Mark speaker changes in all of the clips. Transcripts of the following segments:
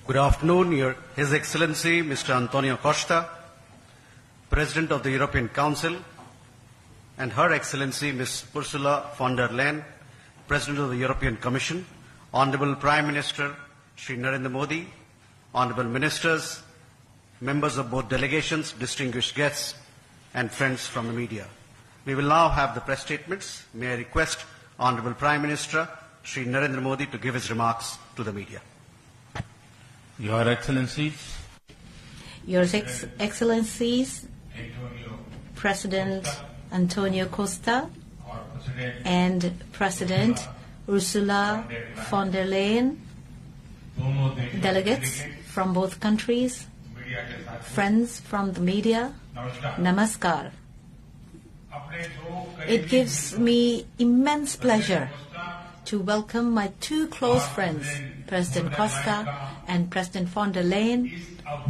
Speaker 1: Good afternoon, His Excellency Mr. António Costa, President of the European Council, and Her Excellency Ms. Ursula von der Leyen, President of the European Commission, Honorable Prime Minister Shri Narendra Modi, Honorable Ministers, members of both delegations, distinguished guests, and friends from the media. We will now have the press statements. May I request Honorable Prime Minister Shri Narendra Modi to give his remarks to the media.
Speaker 2: Your Excellencies,
Speaker 3: Your Excellencies, President António Costa and President Ursula von der Leyen, delegates from both countries, friends from the media, Namaskar. It gives me immense pleasure to welcome my two close friends, President Costa and President von der Leyen,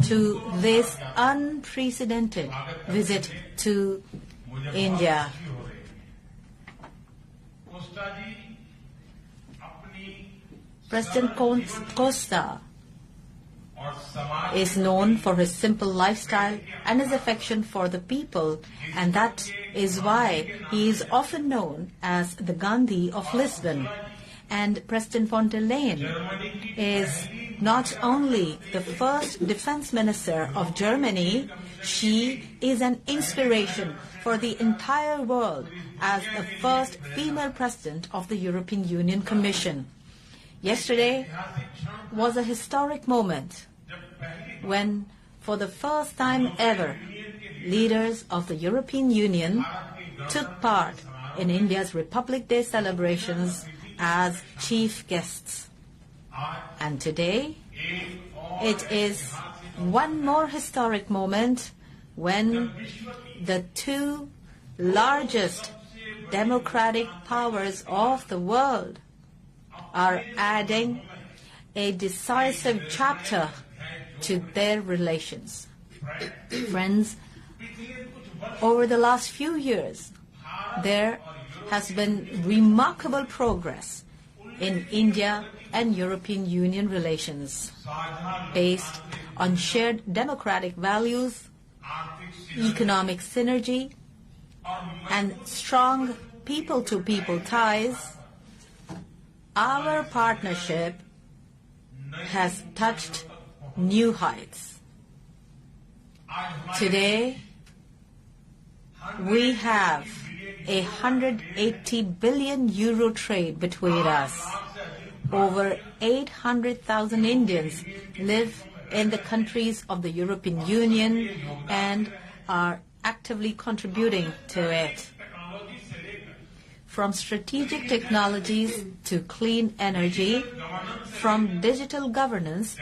Speaker 3: to this unprecedented visit to India. President Costa is known for his simple lifestyle and his affection for the people, and that is why he is often known as the Gandhi of Lisbon. And President von der Leyen is not only the first defense minister of Germany, she is an inspiration for the entire world as the first female president of the European Union Commission. Yesterday was a historic moment when, for the first time ever, leaders of the European Union took part in India's Republic Day celebrations as chief guests. And today, it is one more historic moment when the two largest democratic powers of the world are adding a decisive chapter to their relations. Friends, over the last few years, there has been remarkable progress in India and European Union relations based on shared democratic values, economic synergy, and strong people-to-people ties. Our partnership has touched new heights. Today, we have a 180 billion euro trade between us. Over 800,000 Indians live in the countries of the European Union and are actively contributing to it. From strategic technologies to clean energy, from digital governance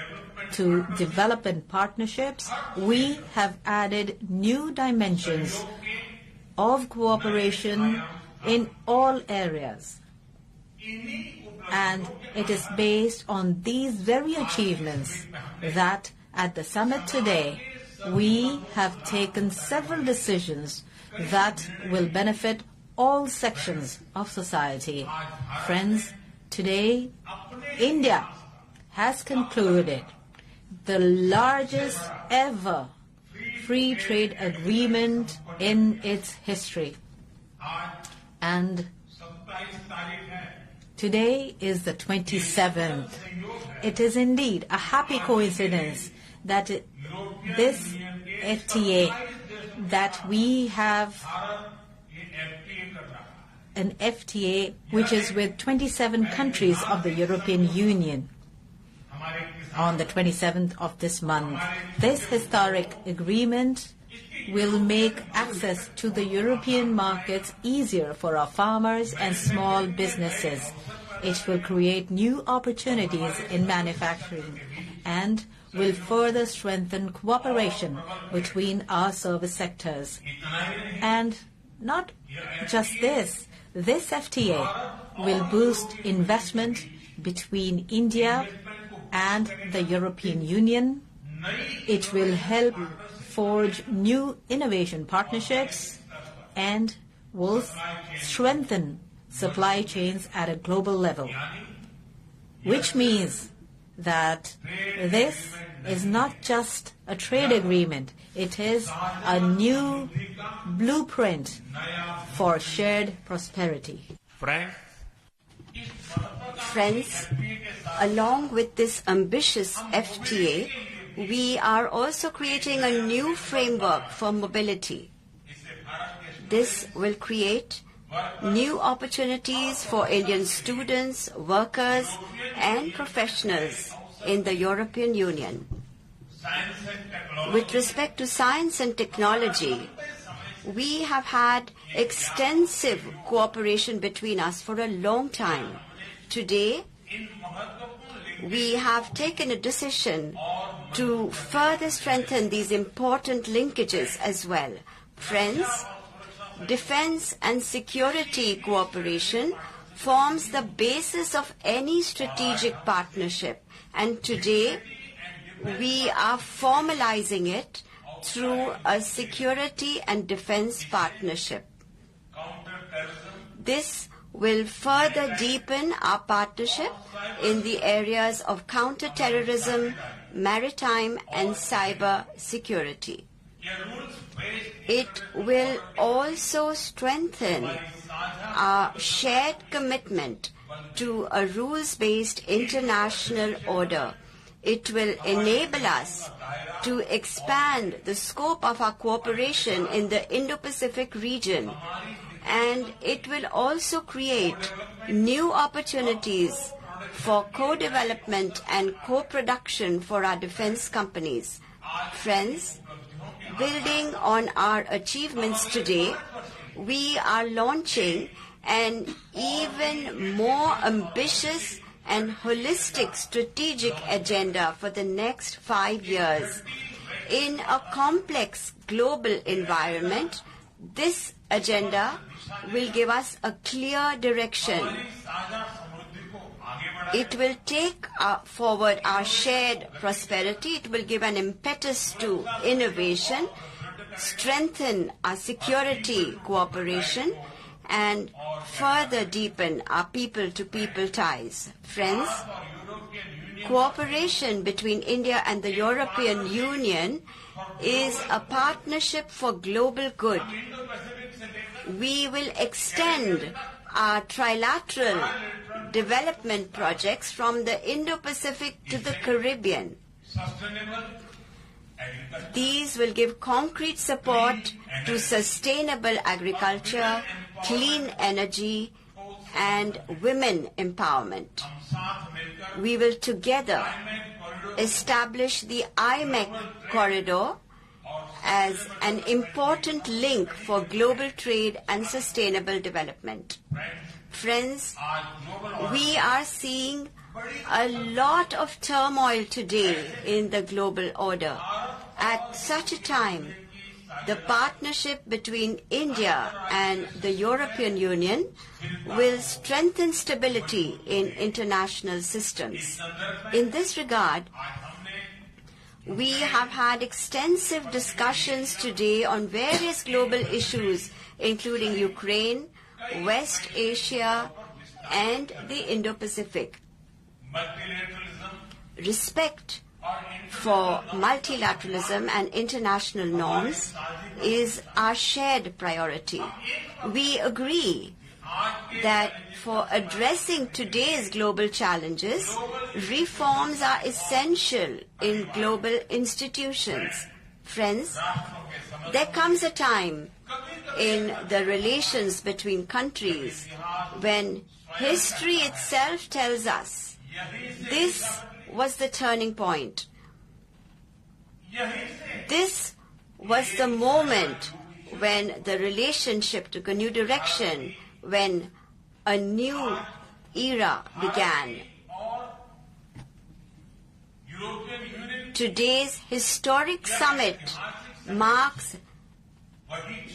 Speaker 3: to development partnerships, we have added new dimensions of cooperation in all areas. And it is based on these very achievements that at the summit today, we have taken several decisions that will benefit all sections of society. Friends, today, India has concluded the largest ever free trade agreement in its history. And today is the 27th. It is indeed a happy coincidence that this FTA, that we have an FTA which is with 27 countries of the European Union on the 27th of this month. This historic agreement will make access to the European markets easier for our farmers and small businesses. It will create new opportunities in manufacturing and will further strengthen cooperation between our service sectors. And not just this FTA will boost investment between India and the European Union. It will help forge new innovation partnerships and will strengthen supply chains at a global level, which means that this is not just a trade agreement, it is a new blueprint for shared prosperity.
Speaker 4: Friends, along with this ambitious FTA, we are also creating a new framework for mobility. This will create new opportunities for Indian students, workers, and professionals in the European Union. With respect to science and technology, we have had extensive cooperation between us for a long time. Today, we have taken a decision to further strengthen these important linkages as well. Friends, defense and security cooperation forms the basis of any strategic partnership, and today we are formalizing it through a security and defense partnership. This will further deepen our partnership in the areas of counter-terrorism, maritime and cyber security. It will also strengthen our shared commitment to a rules-based international order. It will enable us to expand the scope of our cooperation in the Indo-Pacific region, and it will also create new opportunities for co-development and co-production for our defense companies. Friends, building on our achievements today, we are launching an even more ambitious and holistic strategic agenda for the next 5 years. In a complex global environment, this agenda will give us a clear direction. It will take forward our shared prosperity. It will give an impetus to innovation, strengthen our security cooperation, and further deepen our people-to-people ties. Friends, cooperation between India and the European Union is a partnership for global good. We will extend our trilateral development projects from the Indo-Pacific to the Caribbean. These will give concrete support to sustainable agriculture, clean energy, and women empowerment. We will together establish the IMEC corridor as an important link for global trade and sustainable development. Friends, we are seeing a lot of turmoil today in the global order. At such a time, the partnership between India and the European Union will strengthen stability in international systems. In this regard, we have had extensive discussions today on various global issues, including Ukraine, West Asia, and the Indo-Pacific. Respect for multilateralism and international norms is our shared priority. We agree that for addressing today's global challenges, reforms are essential in global institutions. Friends, there comes a time in the relations between countries when history itself tells us this was the turning point. This was the moment when the relationship took a new direction, when a new era began. Today's historic summit marks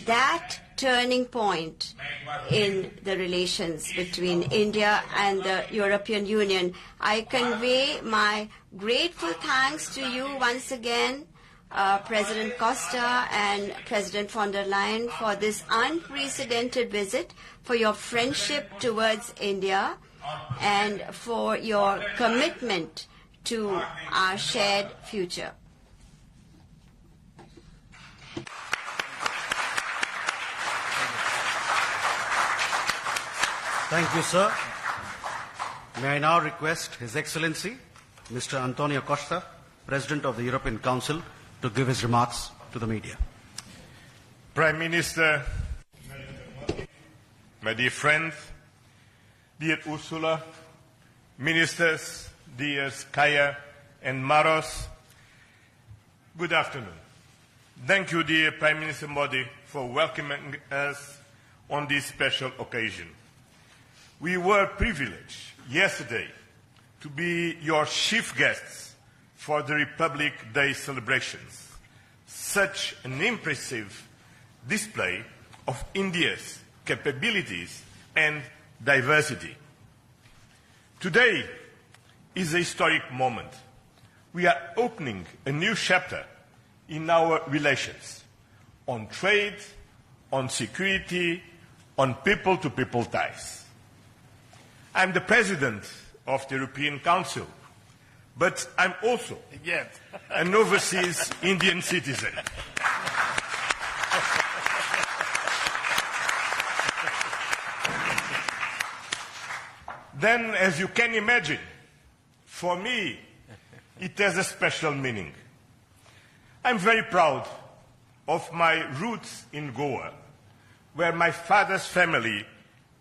Speaker 4: that turning point in the relations between India and the European Union. I convey my grateful thanks to you once again, President Costa and President von der Leyen, for this unprecedented visit, for your friendship towards India, and for your commitment to our shared future.
Speaker 1: Thank you, sir. May I now request His Excellency, Mr. António Costa, President of the European Council, to give his remarks to the media.
Speaker 5: Prime Minister, my dear friend, dear Ursula, ministers, dear Kaya and Maros, good afternoon. Thank you, dear Prime Minister Modi, for welcoming us on this special occasion. We were privileged yesterday to be your chief guests for the Republic Day celebrations. Such an impressive display of India's capabilities and diversity. Today is a historic moment. We are opening a new chapter in our relations on trade, on security, on people-to-people ties. I'm the President of the European Council, but I'm also an overseas Indian citizen. Then, as you can imagine, for me, it has a special meaning. I'm very proud of my roots in Goa, where my father's family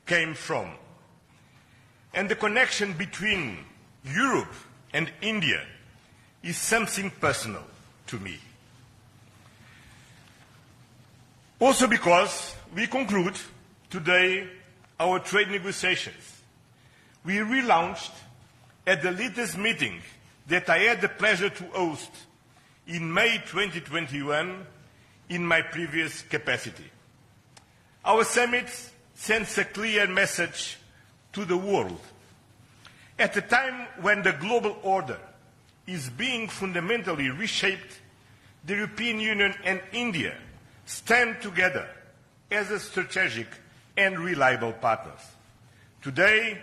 Speaker 5: came from. And the connection between Europe and India is something personal to me. Also because we conclude today our trade negotiations. We relaunched at the latest meeting that I had the pleasure to host in May 2021 in my previous capacity. Our summit sends a clear message to the world. At a time when the global order is being fundamentally reshaped, the European Union and India stand together as a strategic and reliable partners. Today,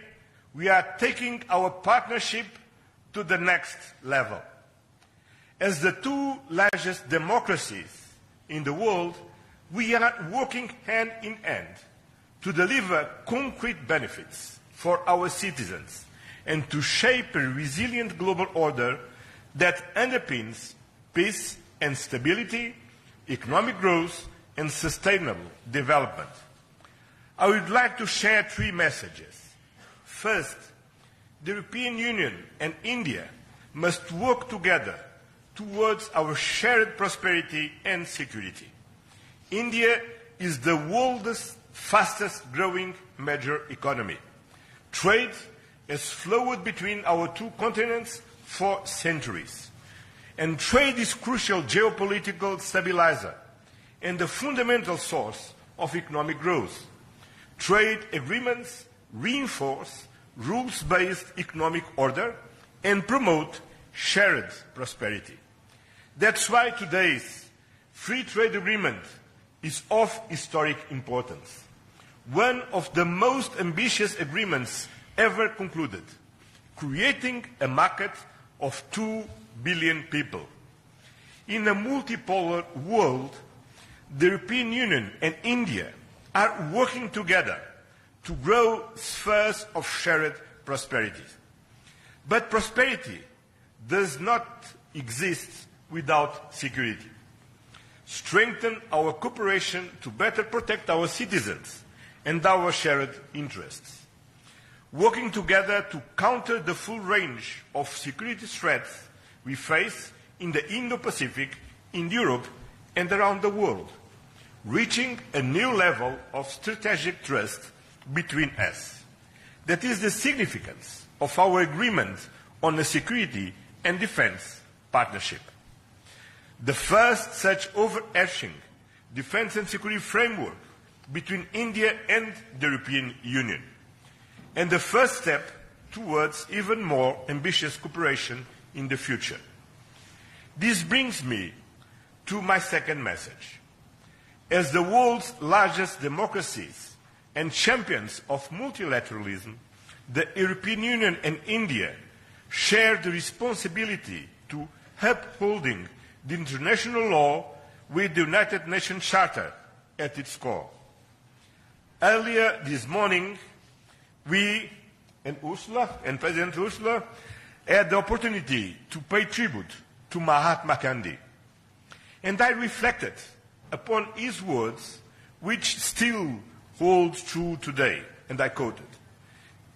Speaker 5: we are taking our partnership to the next level. As the two largest democracies in the world, we are working hand in hand to deliver concrete benefits for our citizens and to shape a resilient global order that underpins peace and stability, economic growth, and sustainable development. I would like to share three messages. First, the European Union and India must work together towards our shared prosperity and security. India is the world's fastest growing major economy. Trade has flowed between our two continents for centuries. And trade is a crucial geopolitical stabilizer and the fundamental source of economic growth. Trade agreements reinforce rules-based economic order and promote shared prosperity. That's why today's free trade agreement is of historic importance. One of the most ambitious agreements ever concluded, creating a market of 2 billion people. In a multipolar world, the European Union and India are working together to grow spheres of shared prosperity. But prosperity does not exist without security. Strengthen our cooperation to better protect our citizens and our shared interests. Working together to counter the full range of security threats we face in the Indo-Pacific, in Europe, and around the world, reaching a new level of strategic trust between us. That is the significance of our agreement on a security and defense partnership. The first such overarching defense and security framework between India and the European Union, and the first step towards even more ambitious cooperation in the future. This brings me to my second message. As the world's largest democracies and champions of multilateralism, the European Union and India share the responsibility to upholding the international law with the United Nations Charter at its core. Earlier this morning, we and Ursula and President Ursula had the opportunity to pay tribute to Mahatma Gandhi. And I reflected upon his words, which still hold true today. And I quoted,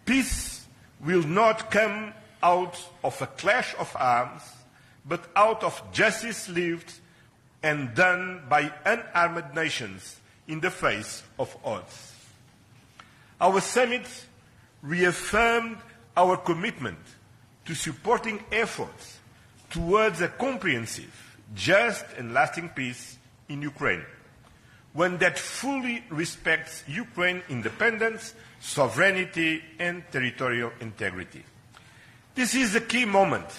Speaker 5: "Peace will not come out of a clash of arms, but out of justice lived and done by unarmed nations in the face of odds." Our summit reaffirmed our commitment to supporting efforts towards a comprehensive, just and lasting peace in Ukraine, one that fully respects Ukraine's independence, sovereignty, and territorial integrity. This is a key moment.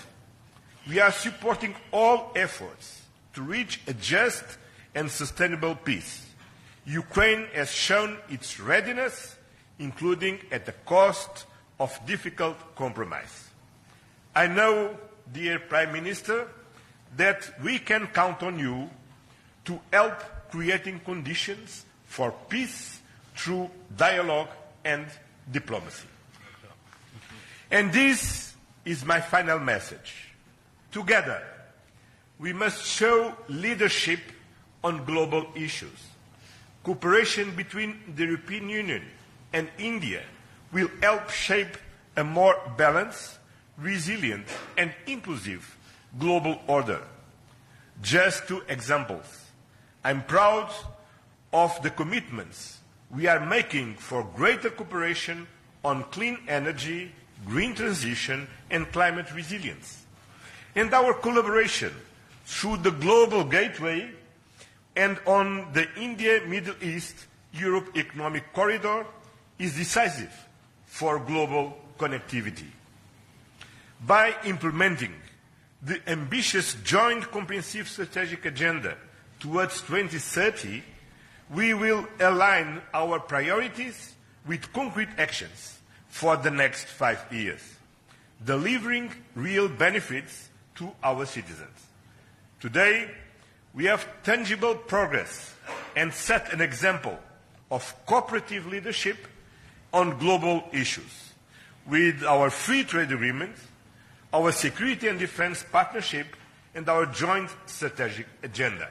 Speaker 5: We are supporting all efforts to reach a just and sustainable peace. Ukraine has shown its readiness, including at the cost of difficult compromise. I know, dear Prime Minister, that we can count on you to help creating conditions for peace through dialogue and diplomacy. And this is my final message. Together, we must show leadership on global issues. Cooperation between the European Union and India will help shape a more balanced, resilient, and inclusive global order. Just two examples. I'm proud of the commitments we are making for greater cooperation on clean energy, green transition, and climate resilience. And our collaboration through the Global Gateway and on the India-Middle East-Europe Economic Corridor is decisive for global connectivity. By implementing the ambitious Joint Comprehensive Strategic Agenda towards 2030, we will align our priorities with concrete actions for the next 5 years, delivering real benefits to our citizens. Today, we have tangible progress and set an example of cooperative leadership on global issues with our free trade agreement, our security and defense partnership, and our joint strategic agenda.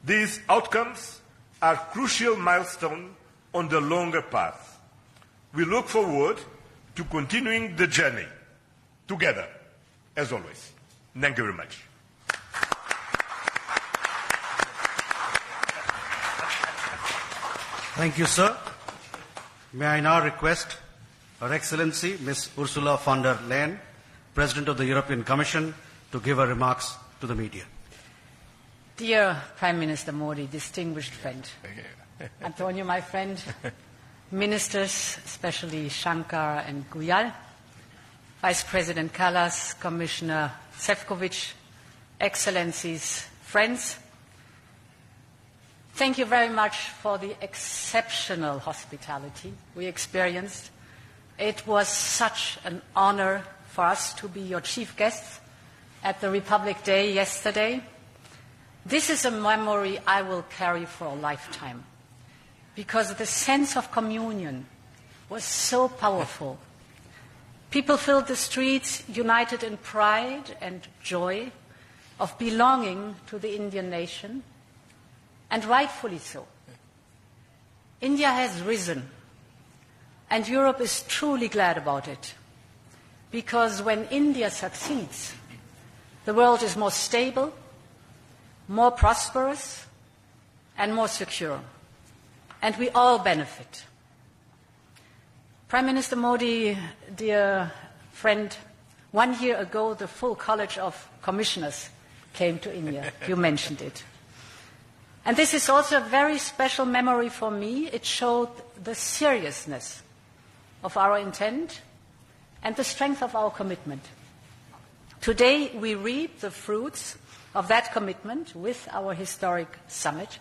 Speaker 5: These outcomes are crucial milestones on the longer path. We look forward to continuing the journey together, as always. Thank you very much.
Speaker 1: Thank you, sir. May I now request Her Excellency Ms. Ursula von der Leyen, President of the European Commission, to give her remarks to the media.
Speaker 6: Dear Prime Minister Modi, distinguished friend, Antonio, my friend, ministers, especially Shankar and Guyal, Vice President Kallas, Commissioner Šefčovič, Excellencies, friends, thank you very much for the exceptional hospitality we experienced. It was such an honor for us to be your chief guests at the Republic Day yesterday. This is a memory I will carry for a lifetime, because the sense of communion was so powerful. People filled the streets united in pride and joy of belonging to the Indian nation, and rightfully so. India has risen, and Europe is truly glad about it, because when India succeeds, the world is more stable, more prosperous, and more secure, and we all benefit. Prime Minister Modi, dear friend, 1 year ago the full College of Commissioners came to India. You mentioned it. And this is also a very special memory for me. It showed the seriousness of our intent and the strength of our commitment. Today we reap the fruits of that commitment with our historic summit.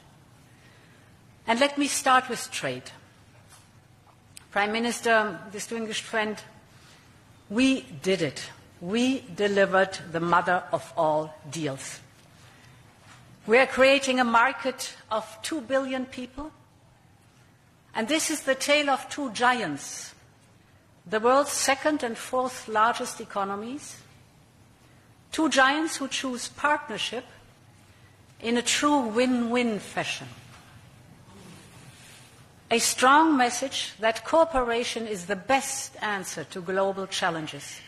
Speaker 6: And let me start with trade. Prime Minister, distinguished friend, we did it. we delivered the mother of all deals. We are creating a market of 2 billion people, and this is the tale of two giants, the world's second and fourth largest economies, two giants who choose partnership in a true win-win fashion. A strong message that cooperation is the best answer to global challenges.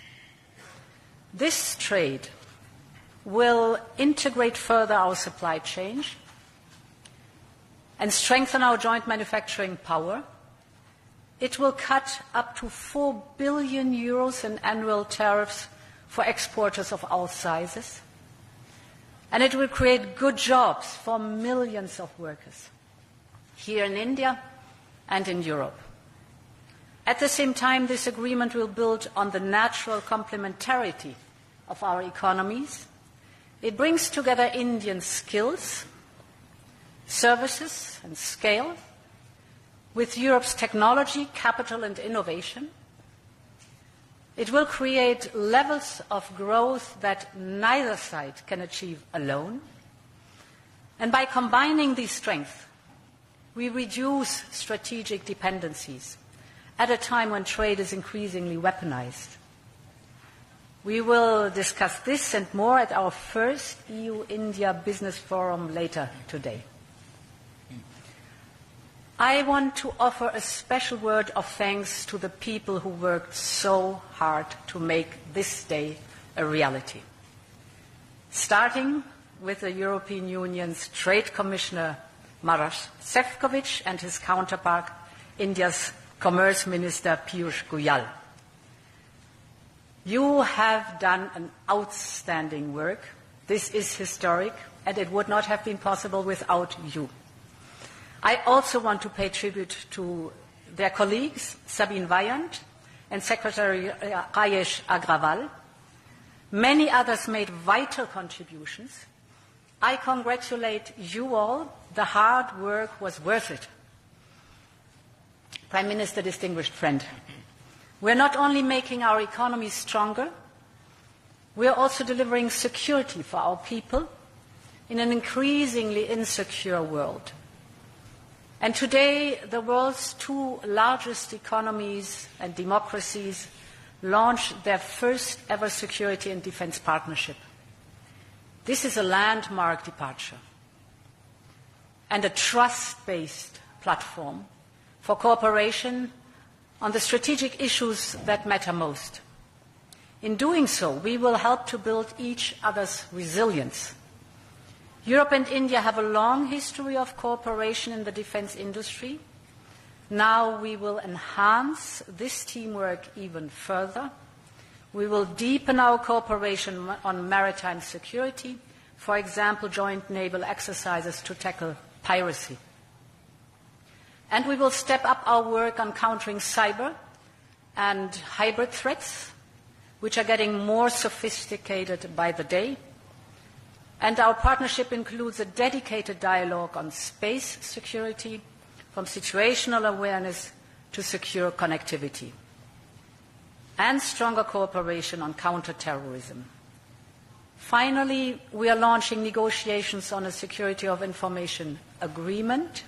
Speaker 6: This trade will integrate further our supply chain and strengthen our joint manufacturing power. It will cut up to 4 billion euros in annual tariffs for exporters of all sizes. And it will create good jobs for millions of workers here in India and in Europe. At the same time, this agreement will build on the natural complementarity of our economies. It brings together Indian skills, services and scale with Europe's technology, capital and innovation. It will create levels of growth that neither side can achieve alone. And by combining these strengths, we reduce strategic dependencies at a time when trade is increasingly weaponized. We will discuss this and more at our first EU-India Business Forum later today. I want to offer a special word of thanks to the people who worked so hard to make this day a reality. Starting with the European Union's Trade Commissioner Maroš Šefčovič and his counterpart, India's Commerce Minister Piyush Goyal. You have done an outstanding work. This is historic, and it would not have been possible without you. I also want to pay tribute to their colleagues, Sabine Weyand and Secretary Rajesh Agrawal. Many others made vital contributions. I congratulate you all. The hard work was worth it. Prime Minister, distinguished friend, we're not only making our economy stronger, we are also delivering security for our people in an increasingly insecure world. And today, the world's two largest economies and democracies launched their first ever security and defense partnership. This is a landmark departure and a trust-based platform for cooperation on the strategic issues that matter most. In doing so, we will help to build each other's resilience. Europe and India have a long history of cooperation in the defense industry. Now we will enhance this teamwork even further. We will deepen our cooperation on maritime security, for example, joint naval exercises to tackle piracy. And we will step up our work on countering cyber and hybrid threats, which are getting more sophisticated by the day. And our partnership includes a dedicated dialogue on space security, from situational awareness to secure connectivity, and stronger cooperation on counterterrorism. Finally, we are launching negotiations on a security of information agreement.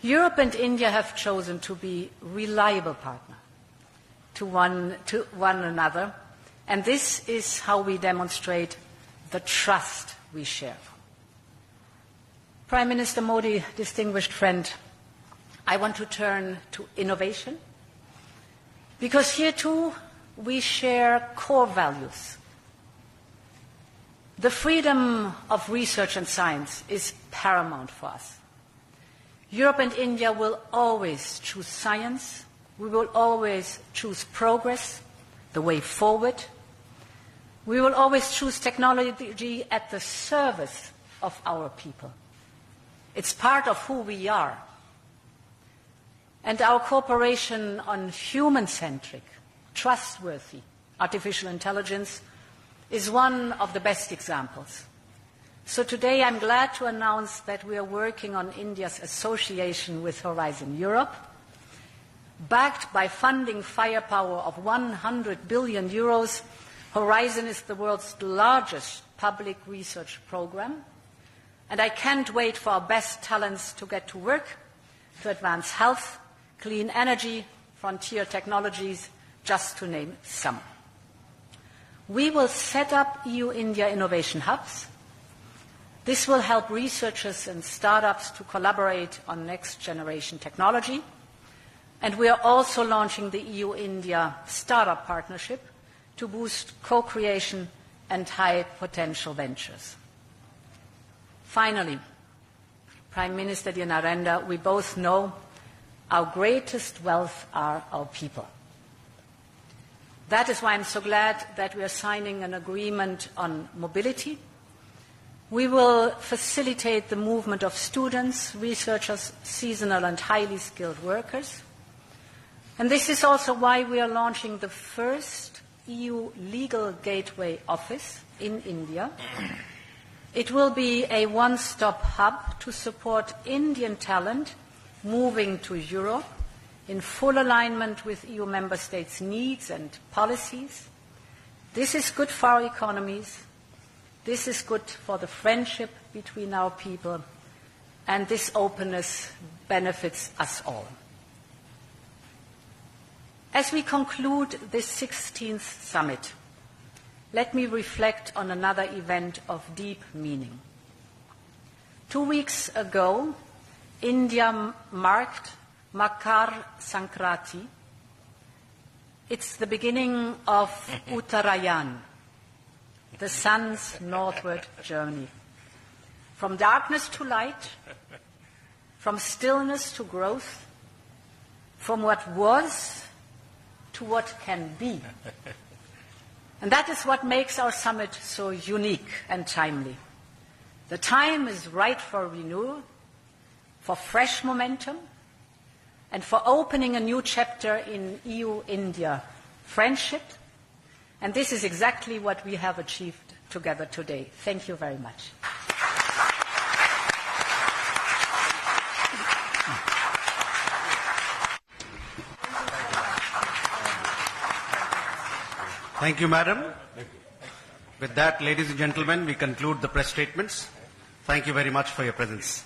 Speaker 6: Europe and India have chosen to be reliable partners to one another, and this is how we demonstrate the trust we share. Prime Minister Modi, distinguished friend, I want to turn to innovation, because here too we share core values. The freedom of research and science is paramount for us. Europe and India will always choose science. We will always choose progress, the way forward. We will always choose technology at the service of our people. It's part of who we are. And our cooperation on human-centric, trustworthy artificial intelligence is one of the best examples. So today I'm glad to announce that we are working on India's association with Horizon Europe, backed by funding firepower of 100 billion euros. Horizon is the world's largest public research program, and I can't wait for our best talents to get to work to advance health, clean energy, frontier technologies, just to name some. We will set up EU-India innovation hubs. This will help researchers and startups to collaborate on next-generation technology. And we are also launching the EU-India Startup Partnership to boost co-creation and high-potential ventures. Finally, Prime Minister dear Narendra, we both know our greatest wealth are our people. That is why I'm so glad that we are signing an agreement on mobility. We will facilitate the movement of students, researchers, seasonal and highly skilled workers. And this is also why we are launching the first EU Legal Gateway Office in India. It will be a one-stop hub to support Indian talent moving to Europe in full alignment with EU member states' needs and policies. This is good for our economies. This is good for the friendship between our people. And this openness benefits us all. As we conclude this 16th summit, let me reflect on another event of deep meaning. 2 weeks ago, India marked Makar Sankranti. It's the beginning of Uttarayan, the sun's northward journey. From darkness to light, from stillness to growth, from what was to what can be. And that is what makes our summit so unique and timely. The time is right for renewal, for fresh momentum, and for opening a new chapter in EU-India friendship. And this is exactly what we have achieved together today. Thank you very much.
Speaker 1: Thank you, Madam. With that, ladies and gentlemen, we conclude the press statements. Thank you very much for your presence.